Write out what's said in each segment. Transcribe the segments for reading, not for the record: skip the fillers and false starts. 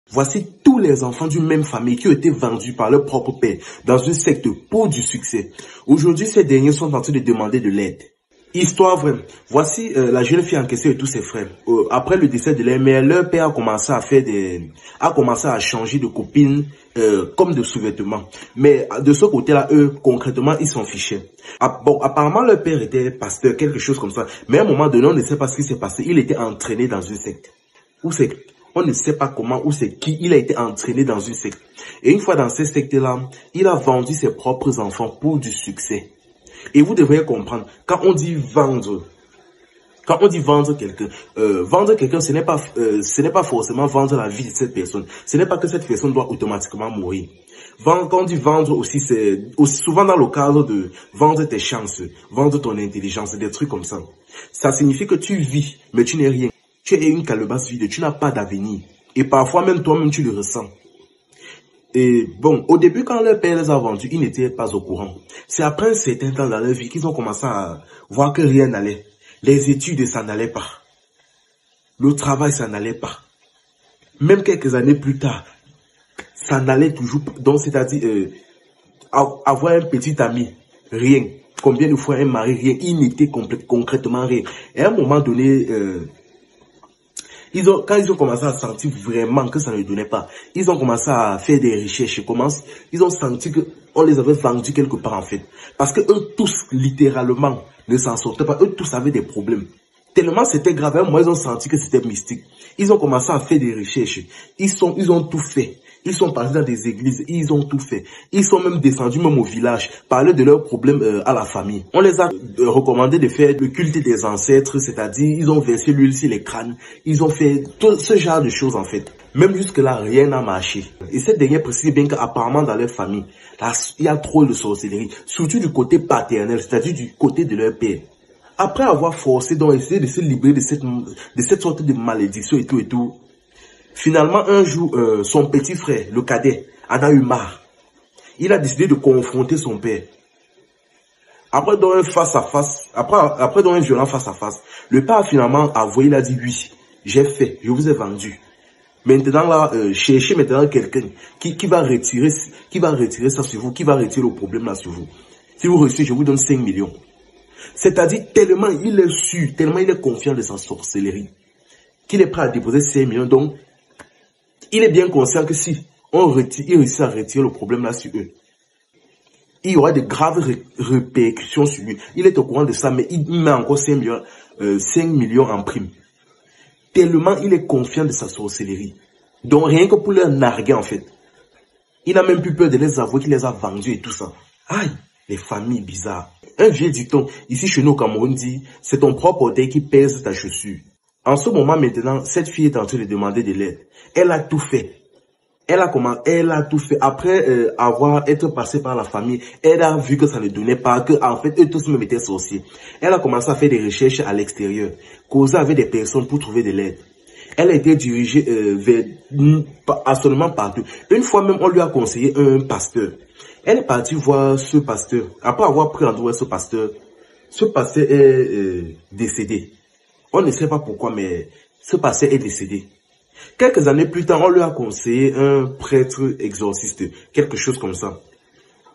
Voici tous les enfants d'une même famille qui ont été vendus par leur propre père dans une secte pour du succès. Aujourd'hui, ces derniers sont en train de demander de l'aide. Histoire vraie. Voici la jeune fille encaissée et tous ses frères. Après le décès de leur mère, leur père a commencé à changer de copine comme de sous-vêtements. Mais de ce côté-là, eux, concrètement, ils s'en fichaient. Bon, apparemment, leur père était pasteur, quelque chose comme ça. Mais à un moment donné, on ne sait pas ce qui s'est passé. Il était entraîné dans une secte. Où c'est? On ne sait pas comment ou c'est qui. Il a été entraîné dans une secte. Et une fois dans cette secte-là, il a vendu ses propres enfants pour du succès. Et vous devriez comprendre, quand on dit vendre quelqu'un, ce n'est pas forcément vendre la vie de cette personne. Ce n'est pas que cette personne doit automatiquement mourir. Quand on dit vendre aussi, c'est aussi souvent dans le cadre de vendre tes chances, vendre ton intelligence, des trucs comme ça. Ça signifie que tu vis, mais tu n'es rien. Tu es une calebasse vide, tu n'as pas d'avenir. Et parfois même toi-même tu le ressens. Et bon, au début quand leur père les a vendus, ils n'étaient pas au courant. C'est après un certain temps dans leur vie qu'ils ont commencé à voir que rien n'allait. Les études, ça n'allait pas. Le travail, ça n'allait pas. Même quelques années plus tard, ça n'allait toujours pas. Donc c'est-à-dire, avoir un petit ami, rien. Combien de fois un mari, rien. Il n'était concrètement rien. Et à un moment donné... quand ils ont commencé à sentir vraiment que ça ne donnait pas, ils ont commencé à faire des recherches. Ils ont senti qu'on les avait vendus quelque part en fait. Parce que eux tous, littéralement, ne s'en sortaient pas. Eux tous avaient des problèmes. Tellement c'était grave, moi ils ont senti que c'était mystique. Ils ont commencé à faire des recherches. Ils ont tout fait. Ils sont partis dans des églises, ils ont tout fait. Ils sont même descendus même au village, parler de leurs problèmes à la famille. On les a recommandé de faire le culte des ancêtres, c'est-à-dire ils ont versé l'huile sur les crânes. Ils ont fait tout ce genre de choses en fait. Même jusque-là, rien n'a marché. Et cette dernière précise bien qu'apparemment dans leur famille, là, il y a trop de sorcellerie, surtout du côté paternel, c'est-à-dire du côté de leur père. Après avoir forcé, donc essayer de se libérer de cette sorte de malédiction et tout, finalement, un jour, son petit frère, le cadet, en a eu marre. Il a décidé de confronter son père. Après, dans un face-à-face, après dans un violent face-à-face, le père a finalement avoué, il a dit oui, j'ai fait, je vous ai vendu. Maintenant là, cherchez maintenant quelqu'un qui va retirer ça sur vous, qui va retirer le problème là sur vous. Si vous réussissez, je vous donne 5 millions. C'est-à-dire, tellement il est sûr, tellement il est confiant de sa sorcellerie, qu'il est prêt à déposer 5 millions, donc, il est bien conscient que si il réussit à retirer le problème là sur eux, il y aura de graves répercussions sur lui. Il est au courant de ça, mais il met encore 5 millions en prime. Tellement il est confiant de sa sorcellerie. Donc rien que pour leur narguer en fait. Il n'a même plus peur de les avouer qu'il les a vendus et tout ça. Aïe, les familles bizarres. Un vieux dicton, ici chez nous au Cameroun dit, c'est ton propre orteil qui pèse ta chaussure. En ce moment maintenant, cette fille est en train de demander de l'aide. Elle a tout fait. Elle a tout fait. Après être passée par la famille, elle a vu que ça ne donnait pas, que en fait eux tous même étaient sorciers. Elle a commencé à faire des recherches à l'extérieur, causer avec des personnes pour trouver de l'aide. Elle a été dirigée vers absolument partout. Une fois même, on lui a conseillé un pasteur. Elle est partie voir ce pasteur. Après avoir pris rendez-vous avec ce pasteur est décédé. On ne sait pas pourquoi, mais ce pasteur est décédé. Quelques années plus tard, on lui a conseillé un prêtre exorciste, quelque chose comme ça.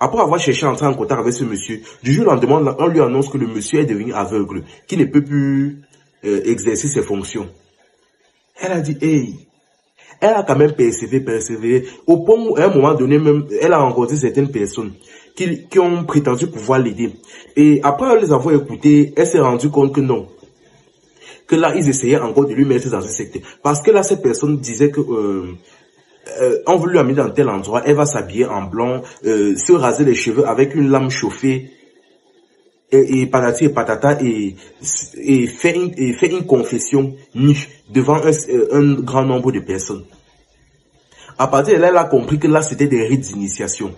Après avoir cherché à entrer en contact avec ce monsieur, du jour au lendemain, on lui annonce que le monsieur est devenu aveugle, qu'il ne peut plus exercer ses fonctions. Elle a dit, hey, elle a quand même persévéré, au point où à un moment donné même, elle a rencontré certaines personnes qui ont prétendu pouvoir l'aider. Et après les avoir écoutés, elle s'est rendue compte que non. Que là, ils essayaient encore de lui mettre dans un secteur. Parce que là, cette personne disait que on veut lui amener dans tel endroit, elle va s'habiller en blanc, se raser les cheveux avec une lame chauffée, et patati et patata, et faire une confession nue devant un grand nombre de personnes. À partir de là, elle a compris que là, c'était des rites d'initiation.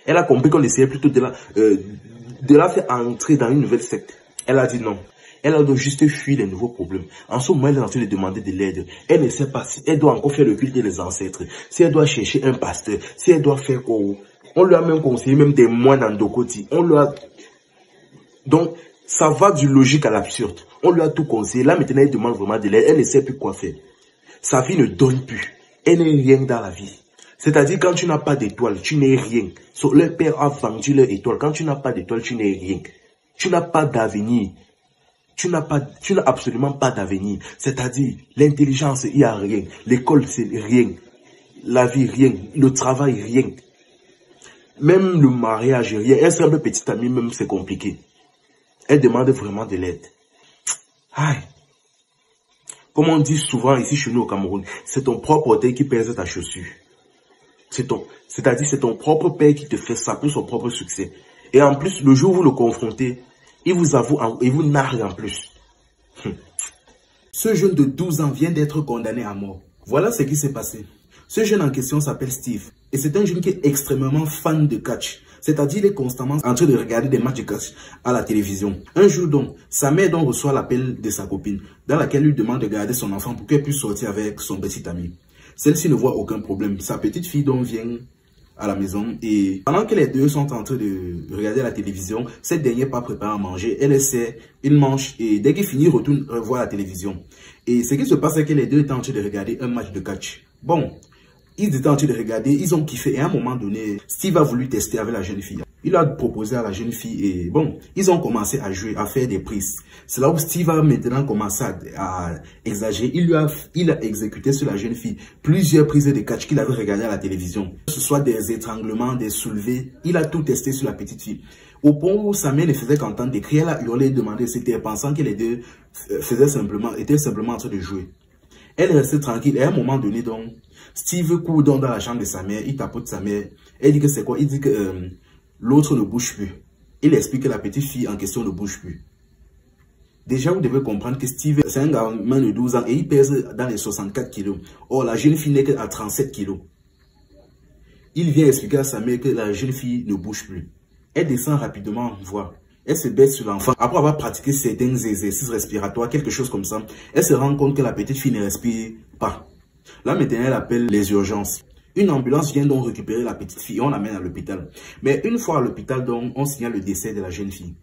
Elle a compris qu'on essayait plutôt de la faire entrer dans une nouvelle secte. Elle a dit non. Elle a donc juste fui les nouveaux problèmes. En ce moment, elle est en train de demander de l'aide. Elle ne sait pas si elle doit encore faire le culte des ancêtres, si elle doit chercher un pasteur, si elle doit faire quoi. On lui a même conseillé même des moines en Dokoti. Donc, ça va du logique à l'absurde. On lui a tout conseillé. Là, maintenant, elle demande vraiment de l'aide. Elle ne sait plus quoi faire. Sa vie ne donne plus. Elle n'est rien dans la vie. C'est-à-dire, quand tu n'as pas d'étoile, tu n'es rien. Leur père a vendu leur étoile. Quand tu n'as pas d'étoile, tu n'es rien. Tu n'as pas d'avenir. Tu n'as absolument pas d'avenir. C'est-à-dire, l'intelligence, il n'y a rien. L'école, c'est rien. La vie, rien. Le travail, rien. Même le mariage, rien. Un simple petit ami, même, c'est compliqué. Elle demande vraiment de l'aide. Aïe. Comme on dit souvent ici chez nous au Cameroun, c'est ton propre orteil qui pèse ta chaussure. C'est-à-dire, c'est ton propre père qui te fait ça pour son propre succès. Et en plus, le jour où vous le confrontez, il vous avoue et vous nargue en plus. Ce jeune de 12 ans vient d'être condamné à mort. Voilà ce qui s'est passé. Ce jeune en question s'appelle Steve. Et c'est un jeune qui est extrêmement fan de catch. C'est-à-dire, il est constamment en train de regarder des matchs de catch à la télévision. Un jour donc, sa mère donc reçoit l'appel de sa copine, dans laquelle lui demande de garder son enfant pour qu'elle puisse sortir avec son petit ami. Celle-ci ne voit aucun problème. Sa petite fille donc vient à la maison et pendant que les deux sont en train de regarder la télévision, cette dernière pas préparée à manger, elle essaie, il mange et dès qu'il finit, il retourne voir la télévision. Et ce qui se passe, c'est que les deux étaient en train de regarder un match de catch. Bon, ils étaient en train de regarder, ils ont kiffé et à un moment donné, Steve a voulu tester avec la jeune fille. Il a proposé à la jeune fille et bon, ils ont commencé à jouer, à faire des prises. C'est là où Steve a maintenant commencé à exagérer. Il a exécuté sur la jeune fille plusieurs prises de catch qu'il avait regardées à la télévision. Que ce soit des étranglements, des soulevés, il a tout testé sur la petite fille. Au point où sa mère ne faisait qu'entendre des cris, elle a hurlé et demandé c'était pensant que les deux étaient simplement en train de jouer. Elle restait tranquille et à un moment donné donc, Steve court dans la chambre de sa mère, il tapote sa mère. Elle dit que c'est quoi? Il dit que l'autre ne bouge plus. Il explique que la petite fille en question ne bouge plus. Déjà, vous devez comprendre que Steve, c'est un gamin de 12 ans et il pèse dans les 64 kilos. Or, la jeune fille n'est qu'à 37 kilos. Il vient expliquer à sa mère que la jeune fille ne bouge plus. Elle descend rapidement voir. Elle se baisse sur l'enfant. Après avoir pratiqué certains exercices respiratoires, quelque chose comme ça, elle se rend compte que la petite fille ne respire pas. Là, maintenant, elle appelle les urgences. Une ambulance vient donc récupérer la petite fille et on l'amène à l'hôpital. Mais une fois à l'hôpital, donc, on signale le décès de la jeune fille.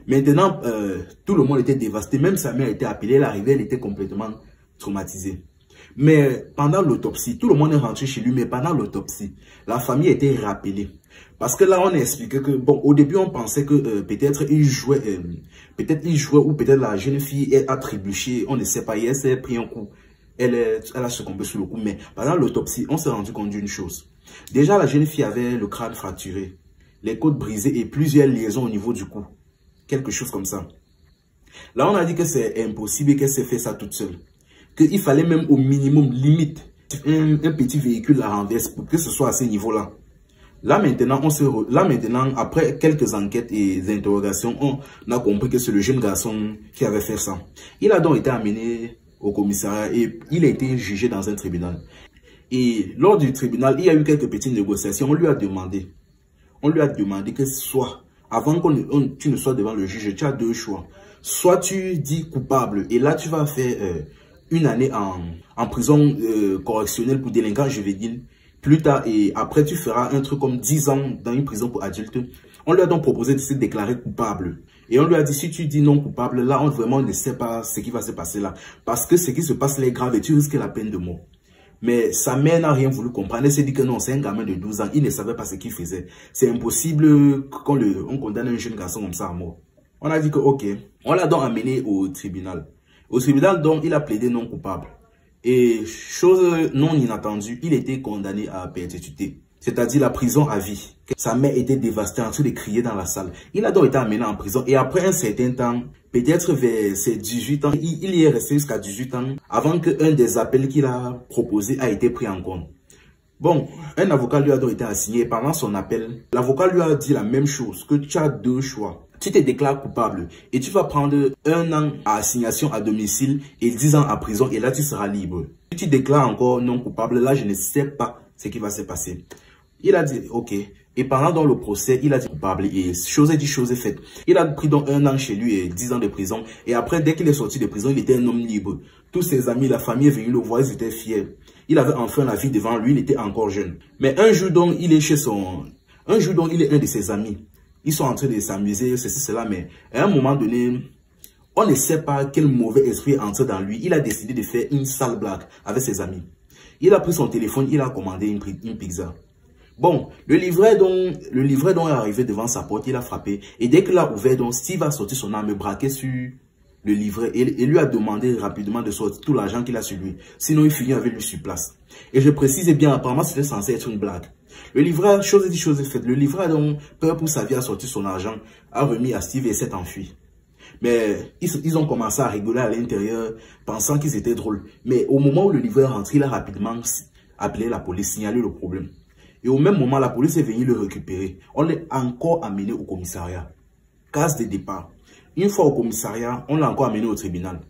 Maintenant, tout le monde était dévasté. Même sa mère était appelée. Elle arrivait, elle était complètement traumatisée. Mais pendant l'autopsie, tout le monde est rentré chez lui. Mais pendant l'autopsie, la famille était rappelée. Parce que là, on a expliqué que, bon, au début, on pensait que peut-être il jouait ou peut-être la jeune fille a trébuché. On ne sait pas. Elle s'est pris un coup. Elle a succombé sous le coup. Mais pendant l'autopsie, on s'est rendu compte d'une chose. Déjà, la jeune fille avait le crâne fracturé, les côtes brisées et plusieurs liaisons au niveau du cou. Quelque chose comme ça. Là, on a dit que c'est impossible qu'elle s'ait fait ça toute seule. Qu'il fallait même au minimum, limite, un petit véhicule à renverse pour que ce soit à ce niveau-là. Là maintenant, après quelques enquêtes et interrogations, on a compris que c'est le jeune garçon qui avait fait ça. Il a donc été amené au commissariat et il a été jugé dans un tribunal. Et lors du tribunal, il y a eu quelques petites négociations. On lui a demandé que soit, avant que tu ne sois devant le juge, tu as deux choix. Soit tu dis coupable et là tu vas faire une année en prison correctionnelle pour délinquant juvénile. Plus tard et après tu feras un truc comme 10 ans dans une prison pour adultes. On lui a donc proposé de se déclarer coupable. Et on lui a dit si tu dis non coupable, là on vraiment ne sait pas ce qui va se passer là. Parce que ce qui se passe là est grave et tu risques la peine de mort. Mais sa mère n'a rien voulu comprendre. Elle s'est dit que non, c'est un gamin de 12 ans. Il ne savait pas ce qu'il faisait. C'est impossible qu'on condamne un jeune garçon comme ça à mort. On a dit que ok. On l'a donc amené au tribunal. Au tribunal, donc, il a plaidé non coupable. Et chose non inattendue, il était condamné à perpétuité. C'est-à-dire la prison à vie. Sa mère était dévastée en train de crier dans la salle. Il a donc été amené en prison. Et après un certain temps, peut-être vers ses 18 ans, il y est resté jusqu'à 18 ans avant qu'un des appels qu'il a proposé a été pris en compte. Bon, un avocat lui a donc été assigné. Pendant son appel, l'avocat lui a dit la même chose, que tu as deux choix. Tu te déclares coupable et tu vas prendre 1 an à assignation à domicile et 10 ans à prison et là tu seras libre. Si tu déclares encore non coupable, là je ne sais pas ce qui va se passer. Il a dit ok. Et pendant dans le procès, il a dit coupable et chose est dit, chose est faite. Il a pris donc 1 an chez lui et 10 ans de prison. Et après, dès qu'il est sorti de prison, il était un homme libre. Tous ses amis, la famille est venue le voir, ils étaient fiers. Il avait enfin la vie devant lui, il était encore jeune. Mais un jour donc, il est un de ses amis. Ils sont en train de s'amuser, ceci, cela, mais à un moment donné, on ne sait pas quel mauvais esprit est entré dans lui. Il a décidé de faire une sale blague avec ses amis. Il a pris son téléphone, il a commandé une pizza. Bon, le livret donc est arrivé devant sa porte, il a frappé. Et dès qu'il a ouvert, donc Steve a sorti son arme braquée sur le livret et lui a demandé rapidement de sortir tout l'argent qu'il a sur lui. Sinon, il finit avec lui sur place. Et je précise bien, apparemment, c'était censé être une blague. Le livret, chose dit, chose faite. Le livret a donc, peur pour sa vie, a sorti son argent, a remis à Steve et s'est enfui. Mais ils ont commencé à rigoler à l'intérieur, pensant qu'ils étaient drôles. Mais au moment où le livret est rentré, il a rapidement appelé la police, signalé le problème. Et au même moment, la police est venue le récupérer. On l'a encore amené au commissariat. Case de départ. Une fois au commissariat, on l'a encore amené au tribunal.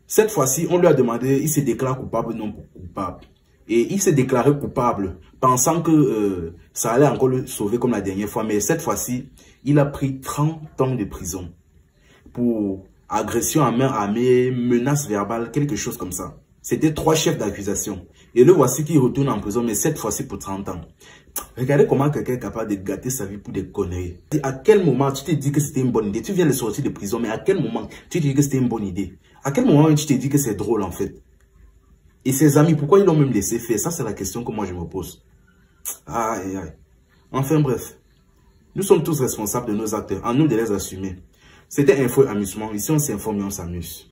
Cette fois-ci, on lui a demandé, il se déclare coupable ou non coupable. Et il s'est déclaré coupable, pensant que ça allait encore le sauver comme la dernière fois. Mais cette fois-ci, il a pris 30 ans de prison pour agression à main armée, menace verbale, quelque chose comme ça. C'était 3 chefs d'accusation. Et le voici qui retourne en prison, mais cette fois-ci pour 30 ans. Regardez comment quelqu'un est capable de gâter sa vie pour des conneries. À quel moment tu t'es dit que c'était une bonne idée? Tu viens de sortir de prison, mais à quel moment tu t'es dit que c'était une bonne idée? À quel moment tu t'es dit que c'est drôle en fait? Et ses amis, pourquoi ils l'ont même laissé faire? Ça, c'est la question que moi je me pose. Aïe, aïe. Enfin bref, nous sommes tous responsables de nos actes. À nous de les assumer. C'était Info et Amusement. Ici, on s'informe et on s'amuse.